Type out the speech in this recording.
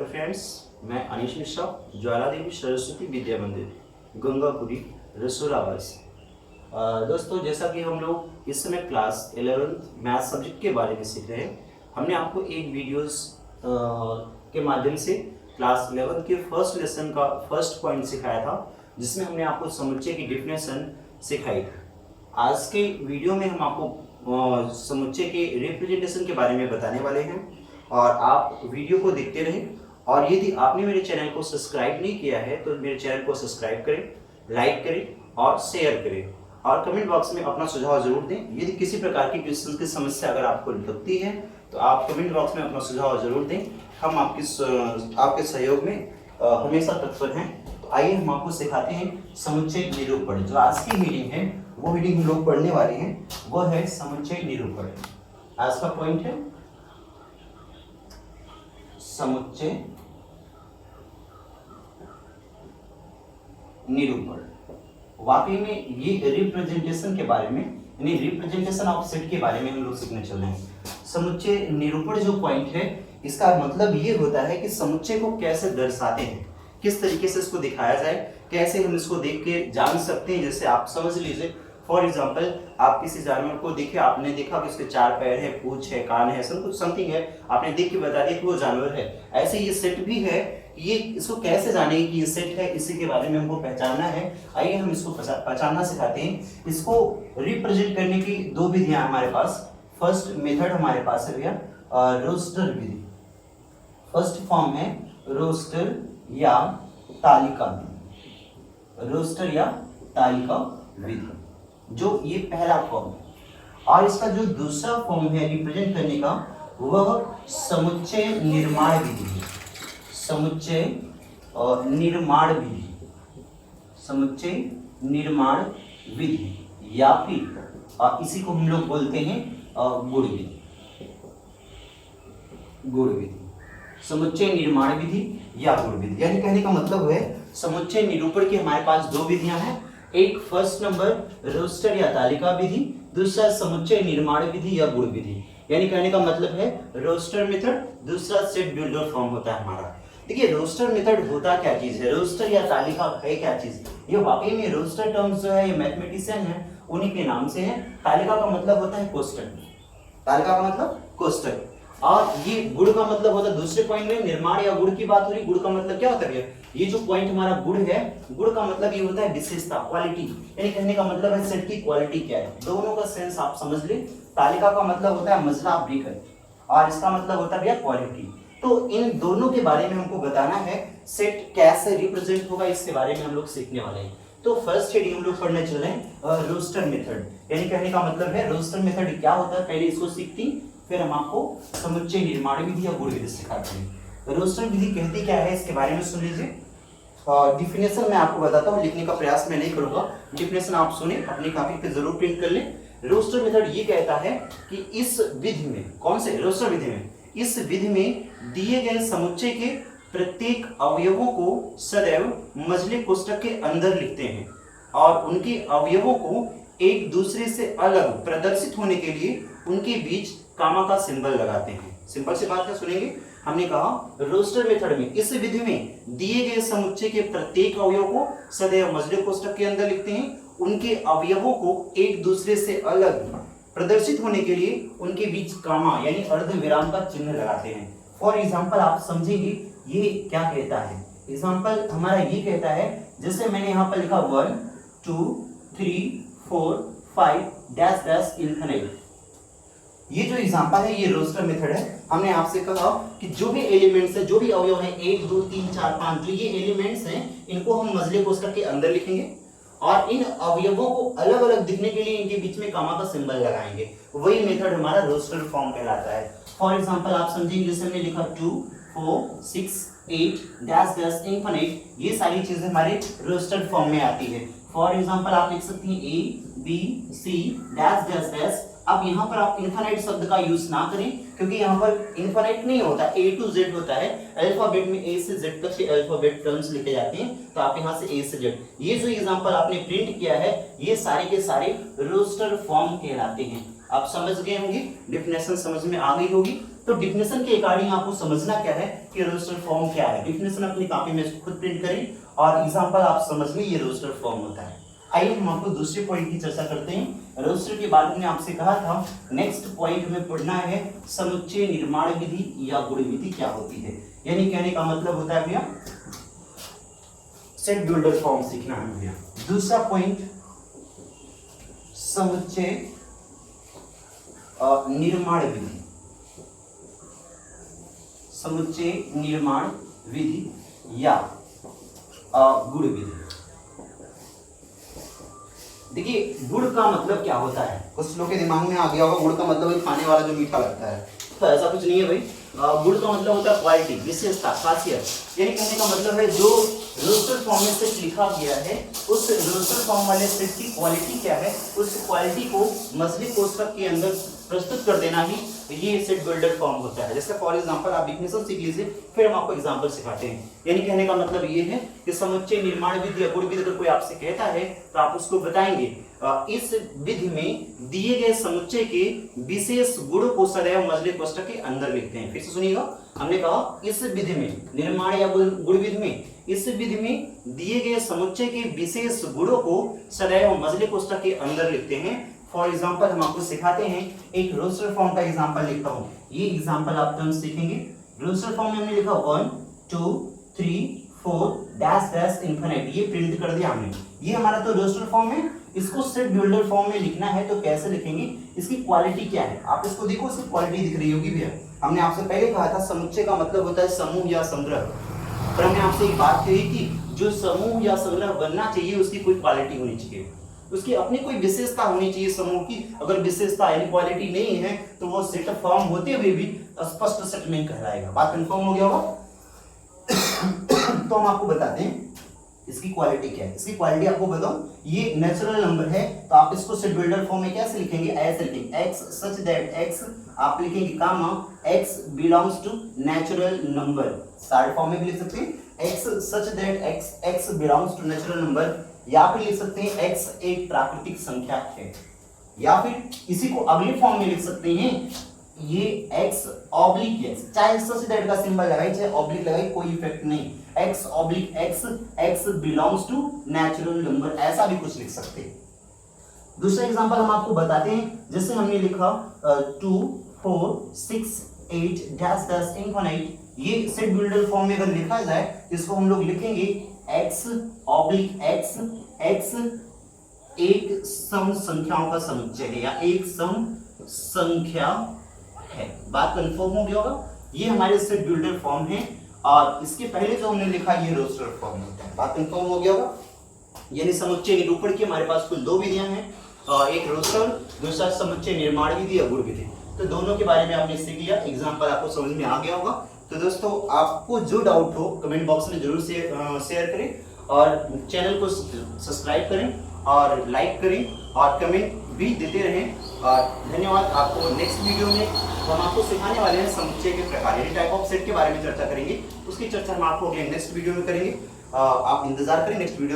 Hello friends, मैं अनीश मिश्रा, ज्वाला देवी सरस्वती विद्या मंदिर, गंगापुरी, रसूलाबाद। दोस्तों, जैसा कि हम लोग इस समय क्लास 11th मैथ सब्जेक्ट के बारे में सीख रहे हैं, हमने आपको एक वीडियोस के माध्यम से क्लास 11th के फर्स्ट लेसन का फर्स्ट पॉइंट सिखाया था, जिसमें हमने आपको समुच्चय की डिफिनेशन सिखाई थी। आज के वीडियो में हम आपको समुच्चय के रिप्रेजेंटेशन के बारे में बताने वाले हैं और आप वीडियो को देखते रहें। और यदि आपने मेरे चैनल को सब्सक्राइब नहीं किया है तो मेरे चैनल को सब्सक्राइब करें, लाइक करें और शेयर करें और कमेंट बॉक्स में अपना सुझाव जरूर दें। यदि किसी प्रकार की क्वेश्चन की समस्या अगर आपको लगती है तो आप कमेंट बॉक्स में अपना सुझाव जरूर दें। हम आपके सहयोग में हमेशा तत्पर हैं। तो आइए हम आपको सिखाते हैं समुच्चय निरूपण। जो आज की हीडिंग है वो हीडिंग हम लोग पढ़ने वाले हैं, वो है समुच्चय निरूपण। आज का पॉइंट है समुच्चय निरूपण। वाकई में ये रिप्रेजेंटेशन के बारे में, यानी रिप्रेजेंटेशन ऑफ सेट के बारे में हम लोग सीखने चल रहे हैं। समुच्चय निरूपण जो पॉइंट है, इसका मतलब ये होता है कि समुच्चय को कैसे दर्शाते हैं, किस तरीके से इसको दिखाया जाए, कैसे हम इसको देख के जान सकते हैं। जैसे आप समझ लीजिए, फॉर एग्जाम्पल, आप किसी जानवर को देखे, आपने देखा कि उसके 4 पैर है, पूंछ है, कान है, सब कुछ समथिंग है, आपने देख के बता दिया कि वो जानवर है। ऐसे ये सेट भी है, ये इसको कैसे जानेंगे कि ये सेट है, इसी के बारे में हमको पहचानना है। आइए हम इसको पहचानना सिखाते हैं। इसको रिप्रेजेंट करने की 2 विधियां हमारे पास। फर्स्ट मेथड हमारे पास है भैया रोस्टर विधि। फर्स्ट फॉर्म है रोस्टर या तालिका विधि। रोस्टर या तालिका विधि, जो ये पहला फॉर्म है। और इसका जो दूसरा फॉर्म है रिप्रेजेंट करने का, वह समुच्चय निर्माण विधि है। समुच्चय निर्माण विधि, समुच्चय निर्माण विधि, या फिर इसी को हम लोग बोलते हैं गुण विधि। गुण विधि, समुच्चय निर्माण विधि या गुण विधि। यानी कहने का मतलब है समुच्चय निरूपण की हमारे पास 2 विधियां हैं। एक फर्स्ट नंबर रोस्टर या तालिका विधि, दूसरा समुच्चय निर्माण विधि या गुण विधि। यानी कहने का मतलब है रोस्टर मेथड, दूसरा सेट बिल्डर फॉर्म होता है हमारा। देखिए, रोस्टर मेथड होता क्या चीज है, रोस्टर या तालिका है क्या चीज। ये वाकई में रोस्टर टर्म्स जो है ये मैथमेटिशियन है, उन्हीं के नाम से है। तालिका का मतलब होता है कोष्टक, तालिका का मतलब कोष्टक। और ये गुण का मतलब होता है, दूसरे पॉइंट में निर्माण या गुण की बात हो रही, गुण का मतलब क्या होता है। ये जो पॉइंट हमारा गुण है, गुण का मतलब ये होता है विशेषता, क्वालिटी। यानी कहने का मतलब है सेट की क्वालिटी क्या है। दोनों का सेंस आप समझ ले। तालिका का मतलब होता है मजला ब्रेकर और इसका मतलब होता है भैया क्वालिटी। तो इन दोनों के बारे में हमको बताना है, सेट कैसे रिप्रेजेंट होगा इसके बारे में हम लोग सीखने वाले हैं। तो फर्स्ट हेडिंग हम लोग पढ़ने चल रहे हैं रोस्टर मेथड। यानी कहने का मतलब है रोस्टर मेथड क्या होता है, पहले इसको सीखती, फिर हम आपको समुच्चय निर्माण विधि या गुण विधि सिखाते हैं। रोस्टर विधि कहती क्या है, इसके बारे में सुन लीजिए। डिफिनेशन मैं आपको बताता हूँ, लिखने का प्रयास मैं नहीं करूंगा, डिफिनेशन आप सुने, अपनी कॉपी पे जरूर प्रिंट कर लें। रोस्टर मेथड ये कहता है कि इस विधि में, कौन से रोस्टर विधि में, इस विधि में दिए गए समुच्चय के प्रत्येक अवयवों को सदैव मझले कोष्ठक के अंदर लिखते हैं और उनके अवयवों को एक दूसरे से अलग प्रदर्शित होने के लिए उनके बीच कामा का सिंबल लगाते हैं। सिंपल सी बात है, सुनेंगे। हमने कहा रोस्टर मेथड में, इस विधि में दिए गए समुच्चय के प्रत्येक अवयव को सदैव मझले कोष्ठक के अंदर लिखते हैं, उनके अवयवों को एक दूसरे से अलग प्रदर्शित होने के लिए उनके बीच कामा यानी अर्धविराम का चिन्ह लगाते हैं। फॉर एग्जाम्पल आप समझेंगे ये क्या कहता है। एग्जाम्पल हमारा ये कहता है, जैसे मैंने यहाँ पर लिखा 1 2 3 4 5 डैश डैश इन्फिनिट। ये जो एग्जाम्पल है ये रोस्टर मेथड है। हमने आपसे कहा कि जो भी एलिमेंट्स है, जो भी अवयव है, 1 2 3 4 5, जो ये एलिमेंट्स हैं, इनको हम मझले कोष्ठक के अंदर लिखेंगे और इन अवयवों को अलग अलग दिखने के लिए इनके बीच में कामा का सिंबल लगाएंगे। वही मेथड हमारा रोस्टर फॉर्म कहलाता है। फॉर एग्जांपल आप समझेंगे, जैसे हमने लिखा 2 4 6 8 डैश डैश इन्फिनिट, ये सारी चीजें हमारे रोस्टर फॉर्म में आती है। फॉर एग्जांपल आप लिख सकते हैं A B C dash dash dash. अब यहाँ पर आप इन्फिनिट शब्द का यूज ना करें, क्योंकि यहाँ पर इन्फिनिट नहीं होता, A to Z होता है। अल्फाबेट में A से Z तक के अल्फाबेट टर्म्स लिखे जाते हैं, तो आप यहाँ से A से Z। ये जो एग्जांपल आपने प्रिंट किया है, ये सारे के सारे रोस्टर फॉर्म कहलाते हैं। आप समझ गए होंगे, डेफिनेशन समझ में आ गई होगी। तो डिफिनेशन के अकॉर्डिंग आपको समझना क्या है कि रोस्टर फॉर्म क्या है। डिफिनेशन अपनी कॉपी में खुद प्रिंट करें और एग्जांपल आप समझ लें ये रोस्टर फॉर्म होता है। आइए हम आपको दूसरे पॉइंट की चर्चा करते हैं। रोस्टर के बाद में आपसे कहा था नेक्स्ट पॉइंट में पढ़ना है समुच्चय निर्माण विधि या गुण विधि क्या होती है। यानी कहने का मतलब होता है भैया सेट बिल्डर फॉर्म सीखना है भैया। दूसरा पॉइंट समुच्चय निर्माण विधि, समुच्चय निर्माण विधि या गुण विधि। देखिए गुड़ का मतलब क्या होता है, कुछ लोग के दिमाग में आ गया होगा गुड़ का मतलब खाने वाला जो मीठा लगता है, तो ऐसा कुछ नहीं है भाई। गुड़ का मतलब होता है क्वालिटी, विशेषता, खासियत। यानी कहने का मतलब है जो रोस्टर फॉर्म में सेट लिखा गया है उस रोस्टर फॉर्म वाले सेट की क्वालिटी क्या है, उस क्वालिटी को मछली कोष्ठक के अंदर प्रस्तुत कर देना ही ये सेट बिल्डर फॉर्म होता है। जैसे फॉर एग्जांपल आप डिफिनेशन सीख लीजिए, फिर हम आपको एग्जांपल सिखाते हैं। यानी कहने का मतलब ये है कि समुच्चय निर्माण विधि या गुण विधि अगर कोई आपसे कहता है तो आप उसको बताएंगे इस विधि में दिए गए समुच्चय के विशेष गुण को सदैव मझले कोष्ठक के अंदर लिखते हैं। फिर से सुनिएगा, हमने कहा इस विधि में निर्माण या गुण विधि में, इस विधि में दिए गए समुच्चय के विशेष गुणों को सदैव मझले कोष्ठक के अंदर लिखते हैं। फॉर एग्जाम्पल हम आपको सिखाते हैं, एक रोस्टर फॉर्म का एग्जाम्पल लिखता हूं। ये एग्जाम्पल आप तुरंत सीखेंगे। रोस्टर फॉर्म में हमने लिखा 1 2 3 4 डैश डैश इन्फिनिट, ये प्रिंट कर दिया हमने। ये हमारा तो रोस्टर फॉर्म है। इसको सेट बिल्डर फॉर्म में लिखना है तो कैसे लिखेंगे, इसकी क्वालिटी क्या है आप इसको देखो, इसकी क्वालिटी दिख रही होगी भैया। हमने आपसे पहले कहा था समुच्चय का मतलब होता है समूह या संग्रह, पर हमने आपसे एक बात कही थी जो समूह या संग्रह बनना चाहिए उसकी कोई क्वालिटी होनी चाहिए, उसकी अपनी कोई विशेषता होनी चाहिए समूह की। अगर विशेषता यानी क्वालिटी नहीं है तो वो सेट फॉर्म होते हुए भी स्पष्ट सेट नहीं कहलाएगा। बात कंफर्म हो गया होगा। तो हम आपको बताते हैं इसकी क्वालिटी क्या है। इसकी क्वालिटी आपको बताओ, ये नेचुरल नंबर है तो आप इसको सेट बिल्डर फॉर्म में कैसे लिखेंगे, ऐसे लिखेंगे x सच दैट x, आप लिखेंगे comma x belongs to natural number. Short form में भी लिख सकते हैं x such that x belongs to natural number, या फिर लिख सकते हैं x एक प्राकृतिक संख्या है, या फिर इसी को अगले फॉर्म में लिख सकते हैं ये x ऑब्लिक x, चाहे सच दैट का सिंबल लगाइए चाहे ऑब्लिक लगाइए कोई इफेक्ट नहीं, x oblique x belongs to natural number, ऐसा भी कुछ लिख सकते हैं। दूसरा एग्जांपल हम आपको बताते हैं, जैसे हमने लिखा 2 4 6 8 डैश डैश इनफिनिट, ये सेट बिल्डर फॉर्म में अगर लिखा जाए इसको हम लोग लिखेंगे x ऑब्लिक x एक सम संख्याओं का समुच्चय है या एक सम संख्या है। बात कंफर्म हो गया होगा। ये हमारे सेट बिल्डर फॉर्म है और इसके पहले जो हमने लिखा ये रोस्टर फॉर्म होता है। बात कंफर्म हो गया होगा। यानी समुच्चय निरूपण की हमारे पास कुल 2 विधियां हैं, एक रोस्टर, दूसरा समुच्चय निर्माण विधि या गुण विधि। तो दोनों के बारे में आपने सीख लिया, एग्जांपल आपको समझ में आ गया होगा। तो दोस्तों आपको जो डाउट हो कमेंट बॉक्स में जरूर शेयर करें और चैनल को सब्सक्राइब करें और लाइक करें और कमेंट भी देते रहें। और धन्यवाद। आपको नेक्स्ट वीडियो में हम आपको सिखाने वाले हैं समुच्चय के प्रकार यानी टाइप ऑफ सेट के बारे में चर्चा करेंगे। उसकी चर्चा हम आपको अगले नेक्स्ट वीडियो में करेंगे। आप इंतजार करें नेक्स्ट वीडियो।